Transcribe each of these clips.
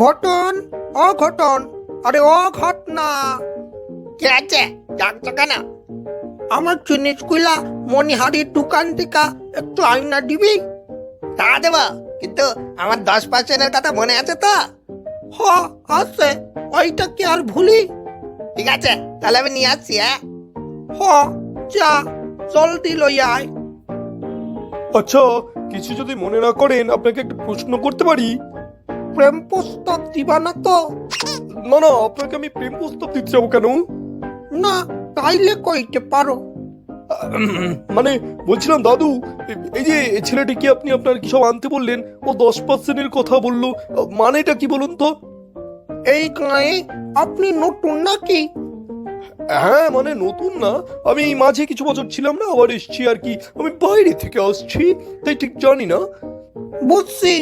ঘটন, অঘটন, আরে অঘটনা। কি আছে, ডাকছো কেন? আমার জিনিসগুলা মনিহারির দোকান থেকে একটু আয়না দিবি? তা দেবো, কিন্তু আমার 10% কথা মনে আছে তো? হ, আছে। ওইটা কি আর ভুলি? ঠিক আছে, তাহলে আমি নিয়ে আসছি। হ্যাঁ, হ, যা, জলদি লই আয়। আচ্ছা, কিছু যদি মনে না করেন আপনাকে একটা প্রশ্ন করতে পারি? প্রেম প্রস্তাব দিবা না তো? না না, আপনাকে আমি প্রেম প্রস্তাব দিতে যাবো কেন? না, তাইলে কইতে পারো। মানে বলছিলাম দাদু, এই যে ছেলেটিকে আপনি আপনার কি সব আনতে বললেন, ও 10%-এর কথা বললো, মানেটা কি বলুন তো? এই গায়ে আপনি নতুন নাকি? হ্যাঁ, মানে নতুন না, আমি মাঝে কিছু বছর ছিলাম না, আবার এসছি আর কি। আমি বাইরে থেকে আসছি, তাই ঠিক জানি না। বুঝছি,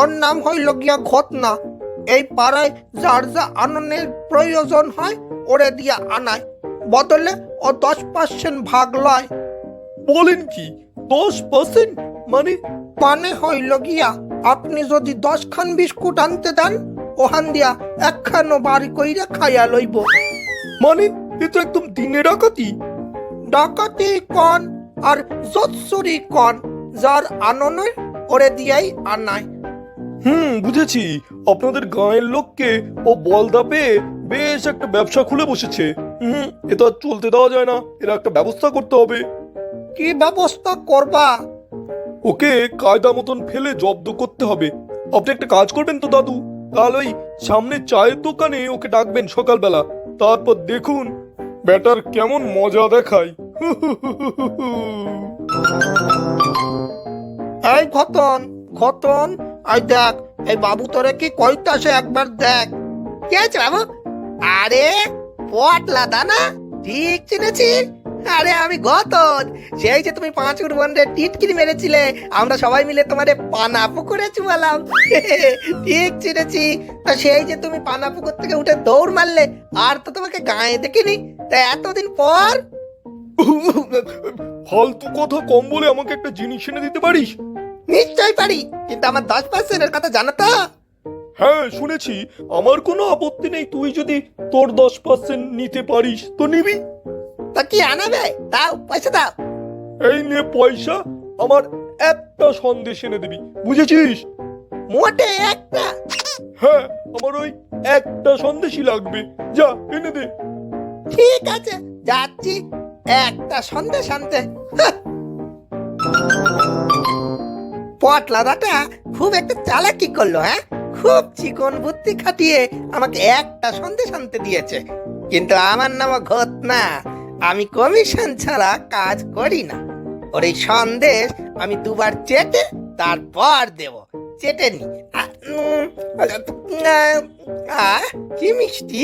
ওর নাম হইল গিয়া ঘটনা। এই পাড়ায় যার যা আনন্দের প্রয়োজন হয় ওরে দিয়া আনায়, বদলে ও 10% ভাগ লয়। বলেন কি, 10%? মানে? মানে হইল গিয়া আপনি যদি 10 খান বিস্কুট আনতে দেন, ওহান দিয়া 1 খানও বাড়ি কইরা খাইয়া লইব। মানে এ তো একদম দিনে ডাকাতি। ডাকাতি কন আর জৎসরি কন, যার আননের ওরে দিয়াই আনায়। বুঝেছি। আপনাদের গাঁয়ের লোককে ও বলদা পেয়ে বেশ একটা ব্যবসা খুলে বসেছে। এ তো আর চলতে দেওয়া যায় না, এর একটা ব্যবস্থা করতে হবে। কি ব্যবস্থা করবা? ওকে কায়দা মতন ফেলে জব্দ করতে হবে। আপনি একটা কাজ করবেন তো দাদু, তাহলে ওই সামনে চায়ের দোকানে ওকে ডাকবেন সকালবেলা, তারপর দেখুন ব্যাটার কেমন মজা দেখায়। এই ঘটন, ঘটন, আই দেখ, এই বাবু তোরে কি কইতাছে একবার দেখ। কি আছে বাবু? আরে পটলা দানা, ঠিক চিনেছি। আরে আমি গতন, সেই যে তুমি 5 বন্ধে টিটকিরি মেরেছিলে, আমরা সবাই মিলে তোমারে পানা পুকুরে চুয়ালাম। ঠিক চিনেছি। তা সেই যে তুমি পানা পুকুর থেকে উঠে দৌড় মারলে, আর তো তোমাকে গায়ে দেখিনি। তা এতদিন পর ফালতু কথা কম বলে আমাকে একটা জিনিস এনে দিতে পারিস? নিশ্চয় পারি, কিন্তু আমার 10%-এর কথা জানো তো? হ্যাঁ শুনেছি, আমার কোনো আপত্তি নেই, তুই যদি তোর 10% নিতে পারিস তো নিবি। তা কি আনাবে? দাও, পয়সা দাও। এই নে পয়সা, আমার একটা সন্দেশ এনে দিবি, বুঝেছিস? মোটে একটা? হ্যাঁ, আমার ওই একটা সন্দেশই লাগবে, যা এনে দে। ঠিক আছে, যাচ্ছি একটা সন্দেশ আনতে। হাহ। পটলা দাটা খুব একটা চালাকি করলো। হ্যাঁ, খুব চিকন বুদ্ধি খাটিয়ে আমাকে একটা সন্দেশ আনতে দিয়েছে। কিন্তু আমার নাম ঘটনা, আমি কমিশন ছাড়া কাজ করি না। ওর এই সন্দেশ আমি 2 বার চেটে তারপর দেব। চেটে নি। কি মিষ্টি,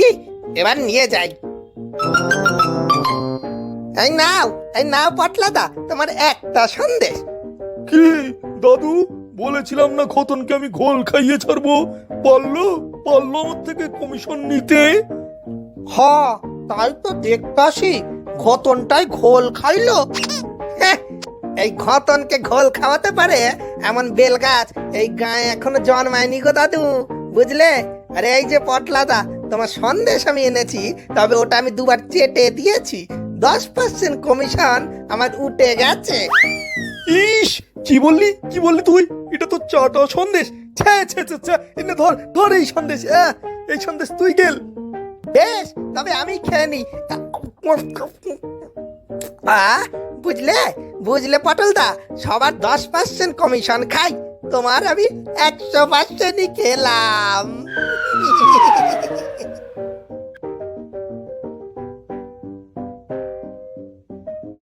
এবার নিয়ে যাই। এই নাও, এই নাও পটলাদা, তোমার একটা সন্দেশ। কি দাদু, বলেছিলাম না খতনকে আমি ঘোল খাইয়ে ছাড়বো, পারলো পারলো আমার থেকে কমিশন নিতে। হ, তাই তো দেখতাছি, ঘটনটাই ঘোল খাইলো। হ্যাঁ, এই ঘতনকে ঘোল খাওয়াতে পারে এমন বেল গাছ এই গায়ে এখনো জন্মায়নি গো দাদু, বুঝলে? আরে এই যে পটলাদা, তোমার সন্দেশ আমি এনেছি, তবে ওটা আমি 2 বার চেটে দিয়েছি। 10% কমিশন আমার উঠে গেছে। ইস, কি বললি কি বললি তুই? এটা তো চাটা সন্দেশ। ছ্যা ছ্যা ছ্যা ছ্যা, এনে ধর ধর এই সন্দেশ। এই সন্দেশ তুই গেল। বেশ, তবে আমি খেয়ে নি। বুঝলে বুঝলে পটলদা, সবার 10% কমিশন খাই, তোমার আমি 100%ই খেলাম।